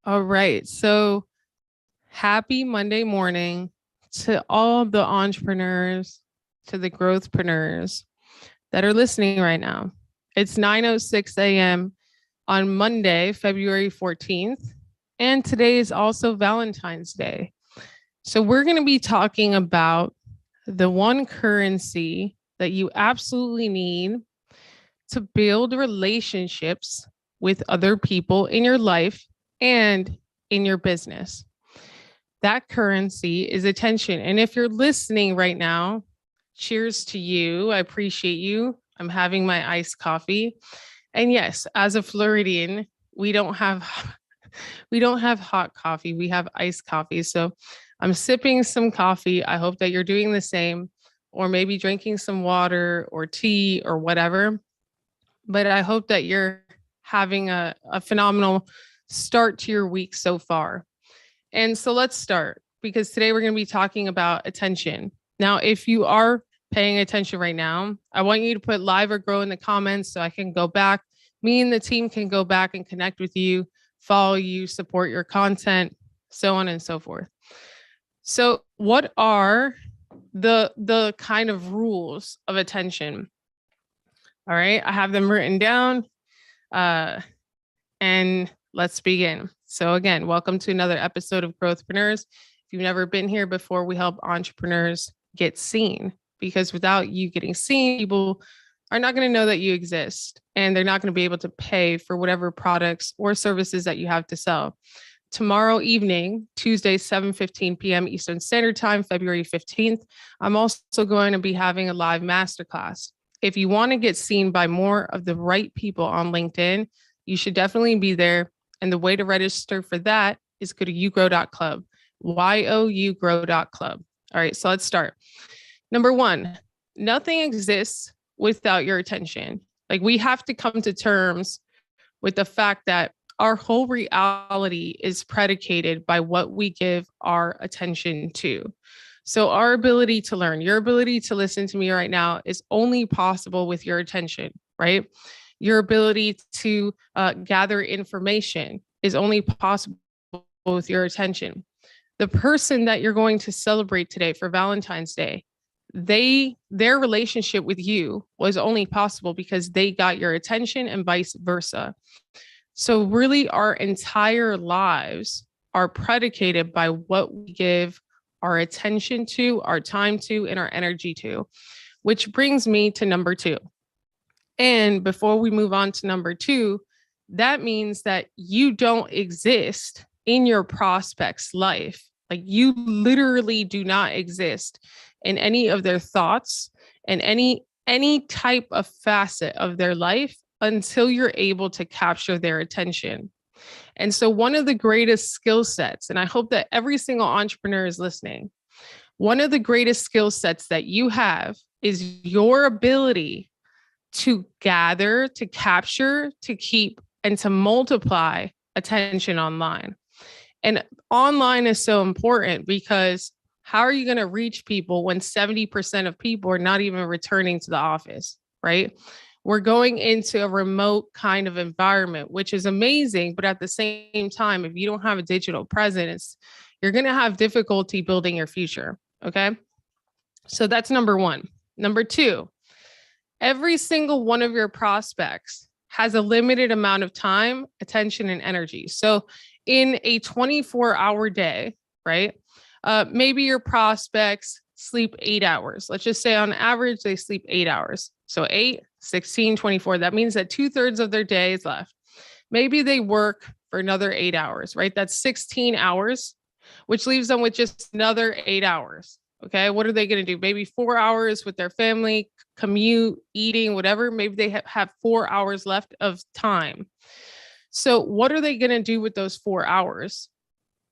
All right. So happy Monday morning to all the entrepreneurs, to the growthpreneurs that are listening right now. It's 9:06 a.m. on Monday, February 14th, and today is also Valentine's Day. So we're going to be talking about the one currency that you absolutely need to build relationships with other people in your life and in your business. That currency is attention. And if you're listening right now, cheers to you. I appreciate you. I'm having my iced coffee. And yes, as a Floridian, we don't have we don't have hot coffee. We have iced coffee. So I'm sipping some coffee. I hope that you're doing the same, or maybe drinking some water or tea or whatever. But I hope that you're having a phenomenal start to your week so far. And so let's start, because today we're going to be talking about attention. Now, if you are paying attention right now, I want you to put live or grow in the comments so I can go back. Me and the team can go back and connect with you, follow you, support your content, so on and so forth. So what are the kind of rules of attention? All right, I have them written down. And let's begin. So again, welcome to another episode of Growthpreneurs. If you've never been here before, we help entrepreneurs get seen, because without you getting seen, people are not going to know that you exist, and they're not going to be able to pay for whatever products or services that you have to sell. Tomorrow evening, Tuesday, 7:15 p.m. Eastern Standard Time, February 15th, I'm also going to be having a live masterclass. If you want to get seen by more of the right people on LinkedIn, you should definitely be there. And the way to register for that is go to yougrow.club, yougrow.club. All right, so let's start. Number one, nothing exists without your attention. Like, we have to come to terms with the fact that our whole reality is predicated by what we give our attention to. So our ability to learn, your ability to listen to me right now is only possible with your attention, right? Your ability to gather information is only possible with your attention. The person that you're going to celebrate today for Valentine's Day, their relationship with you was only possible because they got your attention, and vice versa. So really, our entire lives are predicated by what we give our attention to, our time to, and our energy to, which brings me to number two. And before we move on to number two, that means that you don't exist in your prospect's life. Like, you literally do not exist in any of their thoughts and any type of facet of their life until you're able to capture their attention. And so one of the greatest skill sets, and I hope that every single entrepreneur is listening, one of the greatest skill sets that you have is your ability to gather, to capture, to keep, and to multiply attention online. And online is so important because how are you going to reach people when 70% of people are not even returning to the office, right? We're going into a remote kind of environment, which is amazing. But at the same time, if you don't have a digital presence, you're going to have difficulty building your future. Okay. So that's number one. Number two, every single one of your prospects has a limited amount of time, attention, and energy. So in a 24-hour day, right? Maybe your prospects sleep 8 hours. Let's just say on average, they sleep 8 hours. So 8, 16, 24. That means that 2/3 of their day is left. Maybe they work for another 8 hours, right? That's 16 hours, which leaves them with just another 8 hours. Okay. What are they going to do? Maybe 4 hours with their family, commute, eating, whatever. Maybe they have 4 hours left of time. So what are they going to do with those 4 hours?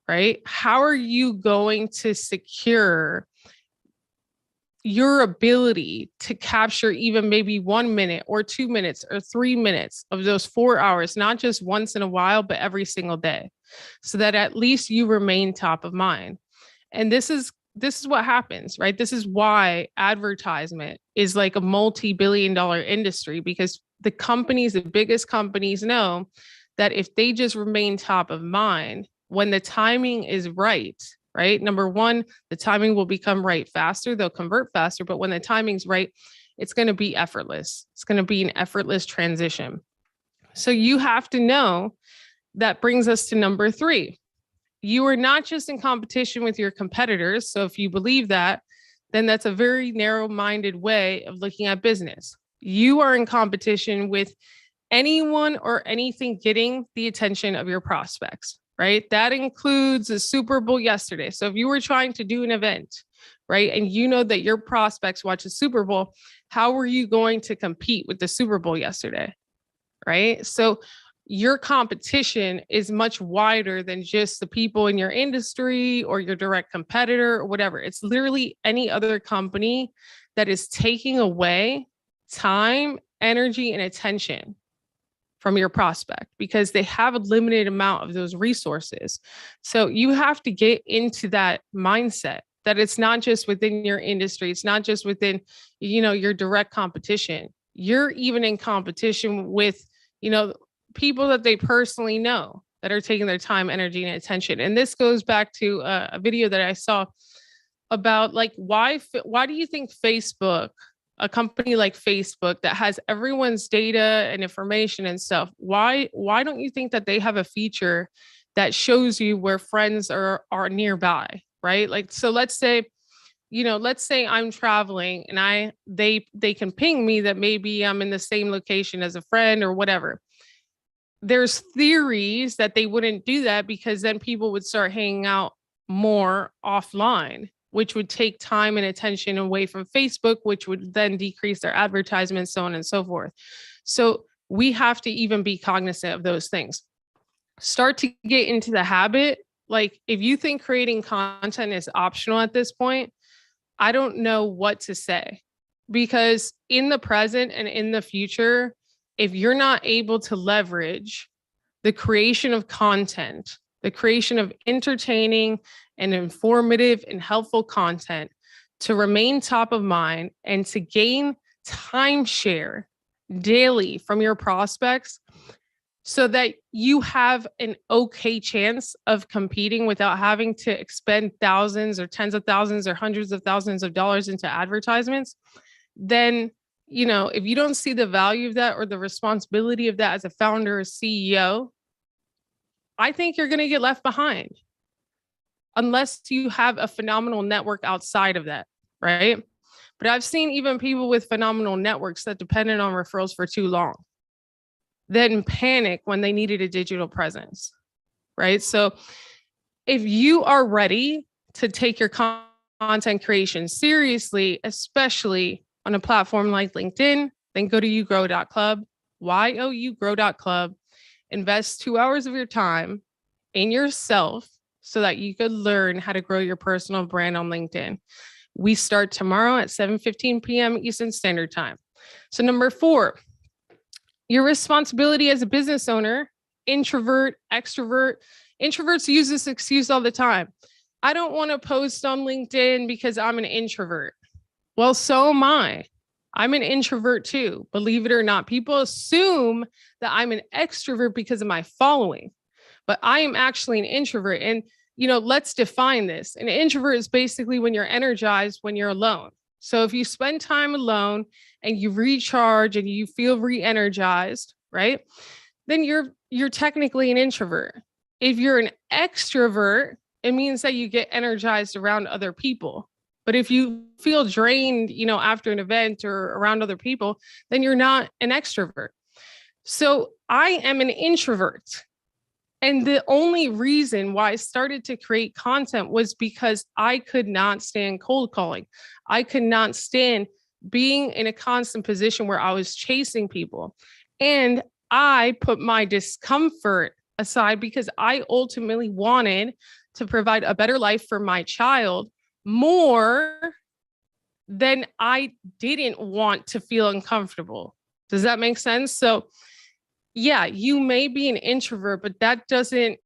Right? How are you going to secure your ability to capture even maybe 1 minute or 2 minutes or 3 minutes of those 4 hours, not just once in a while, but every single day, so that at least you remain top of mind? And this is this is what happens, right? This is why advertisement is like a multi-billion-dollar industry, because the companies, the biggest companies know that if they just remain top of mind when the timing is right, right? Number one, the timing will become right faster, they'll convert faster, but when the timing's right, it's going to be effortless. It's going to be an effortless transition. So you have to know. That brings us to number 3. You are not just in competition with your competitors. So if you believe that, then that's a very narrow-minded way of looking at business. You are in competition with anyone or anything getting the attention of your prospects, right? That includes the Super Bowl yesterday. So if you were trying to do an event, right, and you know that your prospects watch the Super Bowl, how were you going to compete with the Super Bowl yesterday, right? So your competition is much wider than just the people in your industry or your direct competitor or whatever. It's literally any other company that is taking away time, energy, and attention from your prospect because they have a limited amount of those resources. So you have to get into that mindset that it's not just within your industry. It's not just within, your direct competition. You're even in competition with, people that they personally know that are taking their time, energy, and attention. And this goes back to a video that I saw about like, why do you think Facebook, a company like Facebook that has everyone's data and information and stuff, why don't you think that they have a feature that shows you where friends are nearby, right? Like, so let's say I'm traveling and they can ping me that maybe I'm in the same location as a friend or whatever. There's theories that they wouldn't do that because then people would start hanging out more offline, which would take time and attention away from Facebook, which would then decrease their advertisements, so on and so forth. So we have to even be cognizant of those things. Start to get into the habit. Like if you think creating content is optional at this point, I don't know what to say, because in the present and in the future, if you're not able to leverage the creation of content, the creation of entertaining and informative and helpful content to remain top of mind and to gain timeshare daily from your prospects so that you have an okay chance of competing without having to expend thousands or tens of thousands or hundreds of thousands of dollars into advertisements, then if you don't see the value of that or the responsibility of that as a founder or CEO, I think you're going to get left behind unless you have a phenomenal network outside of that, right? But I've seen even people with phenomenal networks that depended on referrals for too long, then panic when they needed a digital presence, right? So if you are ready to take your content creation seriously, especially on a platform like LinkedIn, then go to yougrow.club, yougrow.club, invest 2 hours of your time in yourself so that you could learn how to grow your personal brand on LinkedIn. We start tomorrow at 7:15 p.m. Eastern Standard Time. So number 4, your responsibility as a business owner, introvert, extrovert. Introverts use this excuse all the time. I don't want to post on LinkedIn because I'm an introvert. Well, so am I. I'm an introvert too, believe it or not. People assume that I'm an extrovert because of my following, but I am actually an introvert. And, let's define this. An introvert is basically when you're energized when you're alone. So if you spend time alone and you recharge and you feel re-energized, right? Then you're technically an introvert. If you're an extrovert, it means that you get energized around other people. But if you feel drained, after an event or around other people, then you're not an extrovert. So I am an introvert. And the only reason why I started to create content was because I could not stand cold calling. I could not stand being in a constant position where I was chasing people. And I put my discomfort aside because I ultimately wanted to provide a better life for my child more than I didn't want to feel uncomfortable. Does that make sense? So yeah, you may be an introvert, but that doesn't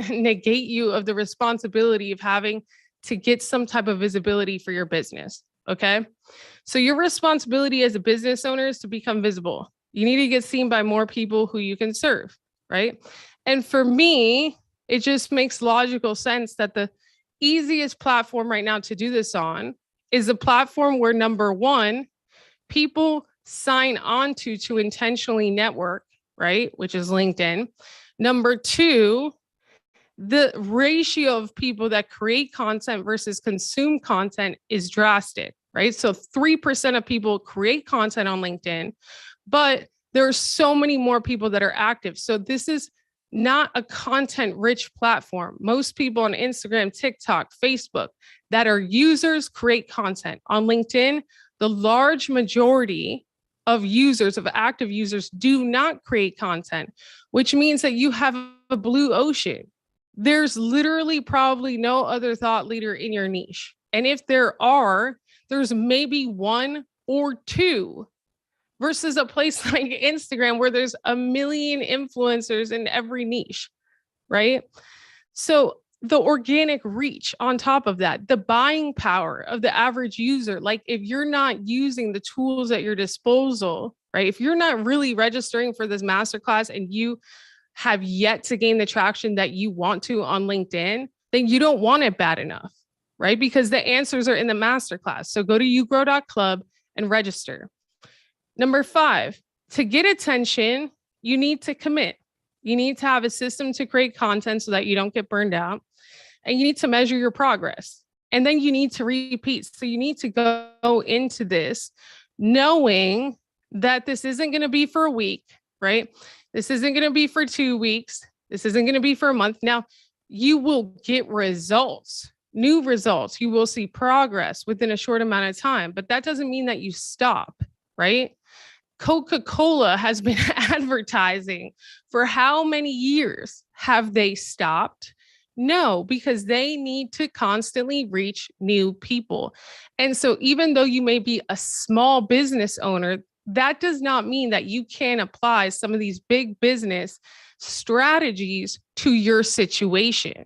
negate you of the responsibility of having to get some type of visibility for your business. Okay. So your responsibility as a business owner is to become visible. You need to get seen by more people who you can serve. Right. And for me, it just makes logical sense that the easiest platform right now to do this on is a platform where, number one, people sign on to intentionally network, right? Which is LinkedIn. Number two, the ratio of people that create content versus consume content is drastic, right? So 3% of people create content on LinkedIn, but there are so many more people that are active. So this is not a content rich platform. Most people on Instagram, TikTok, Facebook that are users create content. On LinkedIn, the large majority of users, of active users, do not create content, which means that you have a blue ocean. There's literally probably no other thought leader in your niche. And if there are, there's maybe one or two, versus a place like Instagram where there's a million influencers in every niche, right? So the organic reach on top of that, the buying power of the average user, like if you're not using the tools at your disposal, right? If you're not really registering for this masterclass and you have yet to gain the traction that you want to on LinkedIn, then you don't want it bad enough, right? Because the answers are in the masterclass. So go to ugrow.club and register. Number 5, to get attention, you need to commit. You need to have a system to create content so that you don't get burned out. And you need to measure your progress. And then you need to repeat. So you need to go into this knowing that this isn't going to be for a week, right? This isn't going to be for 2 weeks. This isn't going to be for a month. Now, you will get results, new results. You will see progress within a short amount of time, but that doesn't mean that you stop, right? Coca-Cola has been advertising for how many years? Have they stopped? No, because they need to constantly reach new people. And so even though you may be a small business owner, that does not mean that you can't apply some of these big business strategies to your situation,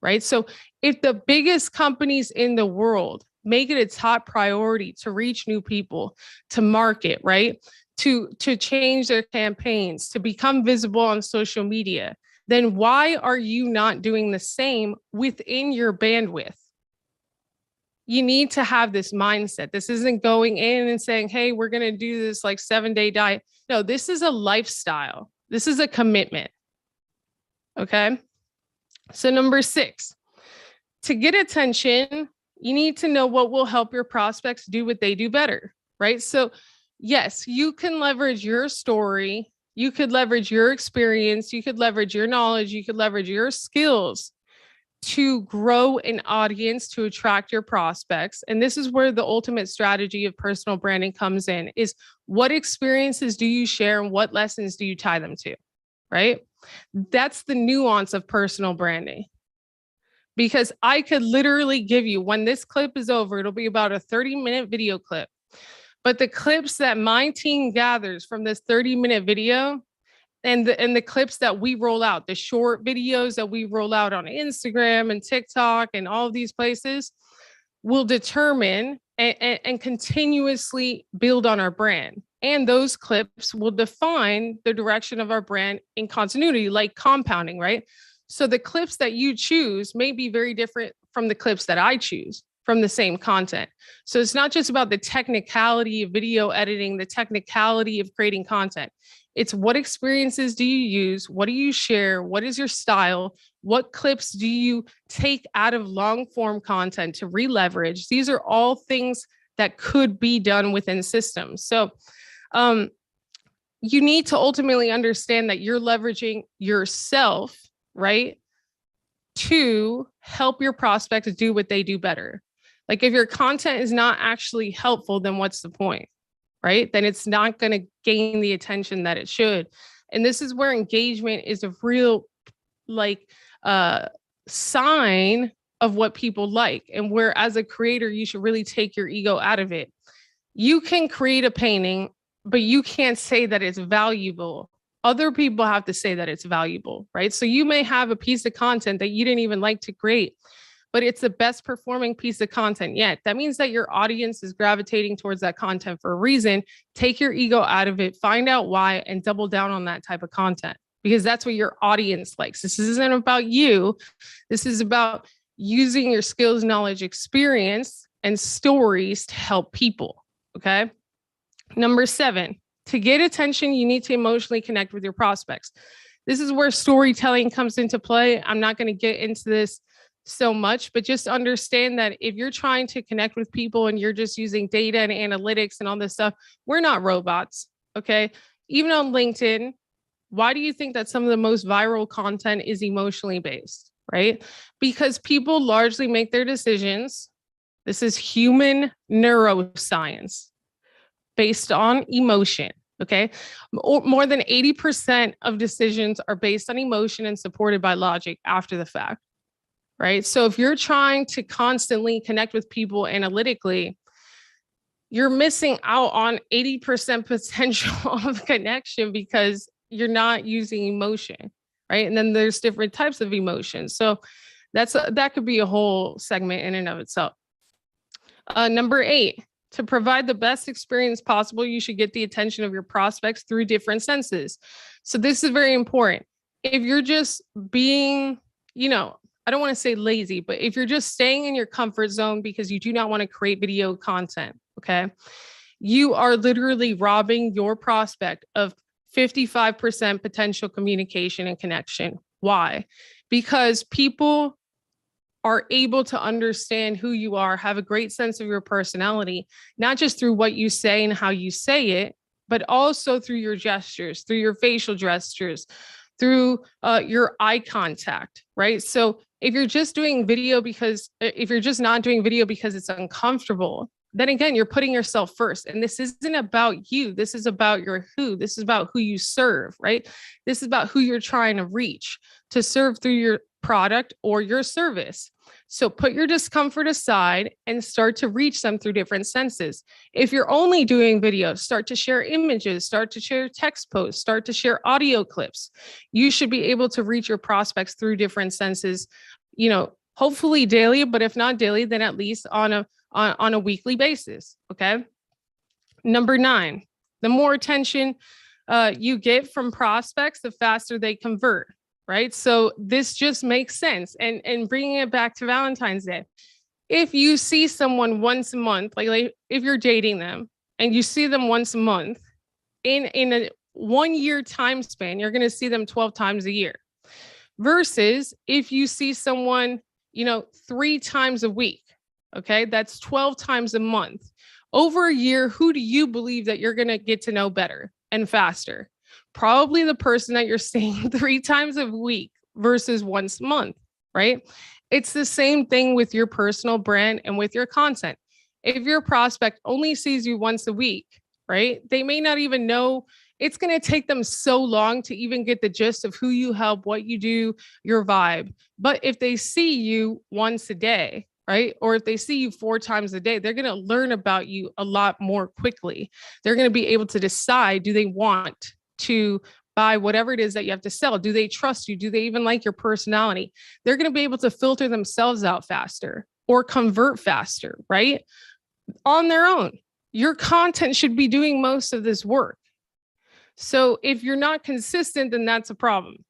right? So if the biggest companies in the world make it a top priority to reach new people, to market, right? To change their campaigns, to become visible on social media, then why are you not doing the same within your bandwidth? You need to have this mindset. This isn't going in and saying, hey, we're going to do this like 7-day diet. No, this is a lifestyle. This is a commitment. Okay. So number 6, to get attention, you need to know what will help your prospects do what they do better, right? So yes, you can leverage your story. You could leverage your experience. You could leverage your knowledge. You could leverage your skills to grow an audience, to attract your prospects. And this is where the ultimate strategy of personal branding comes in, is what experiences do you share and what lessons do you tie them to, right? That's the nuance of personal branding. Because I could literally give you, when this clip is over, it'll be about a 30-minute video clip. But the clips that my team gathers from this 30-minute video and the clips that we roll out, the short videos that we roll out on Instagram and TikTok and all of these places, will determine and continuously build on our brand. And those clips will define the direction of our brand in continuity, like compounding, right? So the clips that you choose may be very different from the clips that I choose from the same content. So it's not just about the technicality of video editing, the technicality of creating content. It's what experiences do you use? What do you share? What is your style? What clips do you take out of long form content to re-leverage? These are all things that could be done within systems. So you need to ultimately understand that you're leveraging yourself, right, to help your prospects do what they do better. Like if your content is not actually helpful, then what's the point, right? Then it's not going to gain the attention that it should. And this is where engagement is a real sign of what people like, and where as a creator, you should really take your ego out of it. You can create a painting, but you can't say that it's valuable. Other people have to say that it's valuable, right? So you may have a piece of content that you didn't even like to create, but it's the best performing piece of content yet. That means that your audience is gravitating towards that content for a reason. Take your ego out of it, find out why, and double down on that type of content, because that's what your audience likes. This isn't about you. This is about using your skills, knowledge, experience, and stories to help people. Okay. Number 7, to get attention, you need to emotionally connect with your prospects. This is where storytelling comes into play. I'm not going to get into this so much, but just understand that if you're trying to connect with people and you're just using data and analytics and all this stuff, we're not robots. Okay. Even on LinkedIn, why do you think that some of the most viral content is emotionally based, right? Because people largely make their decisions. This is human neuroscience based on emotion. Okay. More than 80% of decisions are based on emotion and supported by logic after the fact. Right. So if you're trying to constantly connect with people analytically, you're missing out on 80% potential of connection because you're not using emotion. Right. And then there's different types of emotions. So that could be a whole segment in and of itself. Number 8, to provide the best experience possible, you should get the attention of your prospects through different senses. So this is very important. If you're just being, I don't want to say lazy, but if you're just staying in your comfort zone because you do not want to create video content, okay, you are literally robbing your prospect of 55% potential communication and connection. Why? Because people are able to understand who you are, have a great sense of your personality, not just through what you say and how you say it, but also through your gestures, through your facial gestures, through your eye contact, right? So if you're just doing video if you're just not doing video because it's uncomfortable, then again, you're putting yourself first. And this isn't about you. This is about your who. This is about who you serve, right? This is about who you're trying to reach to serve through your product or your service. So put your discomfort aside and start to reach them through different senses. If you're only doing videos, start to share images, start to share text posts, start to share audio clips. You should be able to reach your prospects through different senses, hopefully daily, but if not daily, then at least on a weekly basis. Okay. Number 9, the more attention you get from prospects, the faster they convert. Right. So this just makes sense. And bringing it back to Valentine's Day, if you see someone once a month, like if you're dating them and you see them once a month in a 1-year time span, you're going to see them 12 times a year versus if you see someone, 3 times a week. Okay. That's 12 times a month over a year. Who do you believe that you're going to get to know better and faster? Probably the person that you're seeing 3 times a week versus once a month, right? It's the same thing with your personal brand and with your content. If your prospect only sees you once a week, right? They may not even know. It's going to take them so long to even get the gist of who you help, what you do, your vibe. But if they see you once a day, right? Or if they see you 4 times a day, they're going to learn about you a lot more quickly. They're going to be able to decide, do they want to buy whatever it is that you have to sell? Do they trust you? Do they even like your personality? They're going to be able to filter themselves out faster or convert faster, right? On their own. Your content should be doing most of this work. So if you're not consistent, then that's a problem.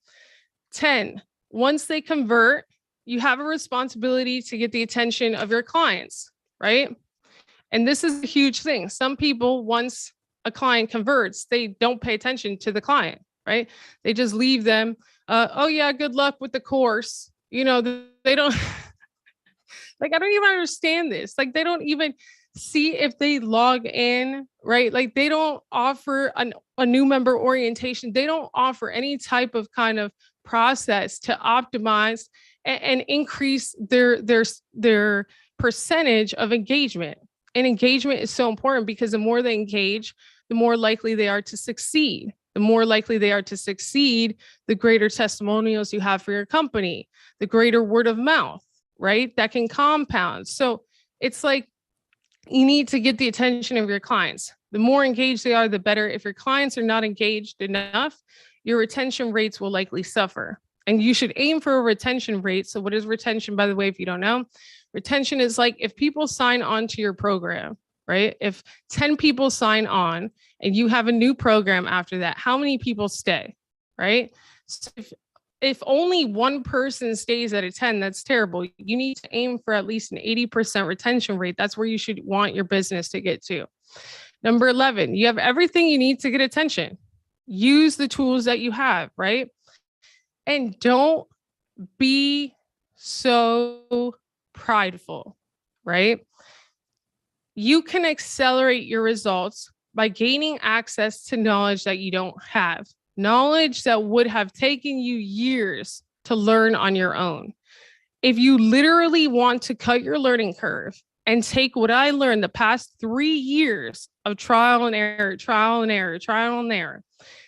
10, once they convert, you have a responsibility to get the attention of your clients, right? And this is a huge thing. Some people, once a client converts, they don't pay attention to the client, right? They just leave them. Oh yeah, good luck with the course. They don't like, I don't even understand this. Like, they don't even see if they log in, right? Like, they don't offer a new member orientation. They don't offer any type of kind of process to optimize and increase their percentage of engagement. And engagement is so important because the more they engage, the more likely they are to succeed. The more likely they are to succeed, the greater testimonials you have for your company, the greater word of mouth, right? That can compound. So it's like, you need to get the attention of your clients. The more engaged they are, the better. If your clients are not engaged enough, your retention rates will likely suffer. And you should aim for a retention rate. So what is retention, by the way, if you don't know? Retention is like if people sign on to your program, right? If 10 people sign on and you have a new program after that, how many people stay, right? So if only one person stays at a 10, that's terrible. You need to aim for at least an 80% retention rate. That's where you should want your business to get to. Number 11, you have everything you need to get attention. Use the tools that you have, right? And don't be so prideful, right? You can accelerate your results by gaining access to knowledge that you don't have, knowledge that would have taken you years to learn on your own. If you literally want to cut your learning curve and take what I learned the past 3 years of trial and error,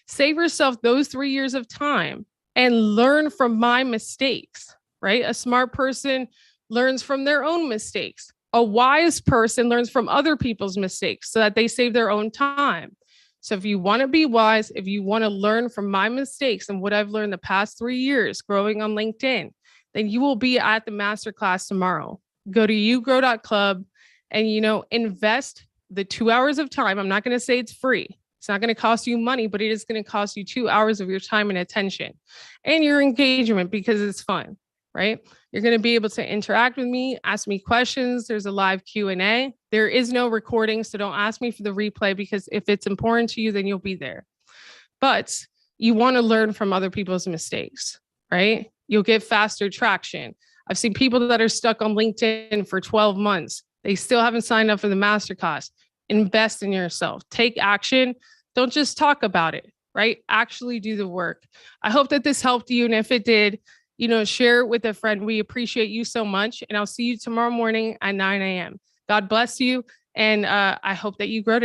save yourself those 3 years of time and learn from my mistakes, right? A smart person learns from their own mistakes. A wise person learns from other people's mistakes so that they save their own time. So if you want to be wise, if you want to learn from my mistakes and what I've learned the past 3 years growing on LinkedIn, then you will be at the masterclass tomorrow. Go to yougrow.club and, invest the 2 hours of time. I'm not going to say it's free. It's not going to cost you money, but it is going to cost you 2 hours of your time and attention and your engagement because it's fun, right? You're going to be able to interact with me, ask me questions. There's a live Q&A. There is no recording, so don't ask me for the replay because if it's important to you, then you'll be there. But you want to learn from other people's mistakes, right? You'll get faster traction. I've seen people that are stuck on LinkedIn for 12 months. They still haven't signed up for the masterclass. Invest in yourself. Take action. Don't just talk about it, right? Actually do the work. I hope that this helped you. And if it did, share it with a friend. We appreciate you so much. And I'll see you tomorrow morning at 9 a.m. God bless you. And I hope that you grow today.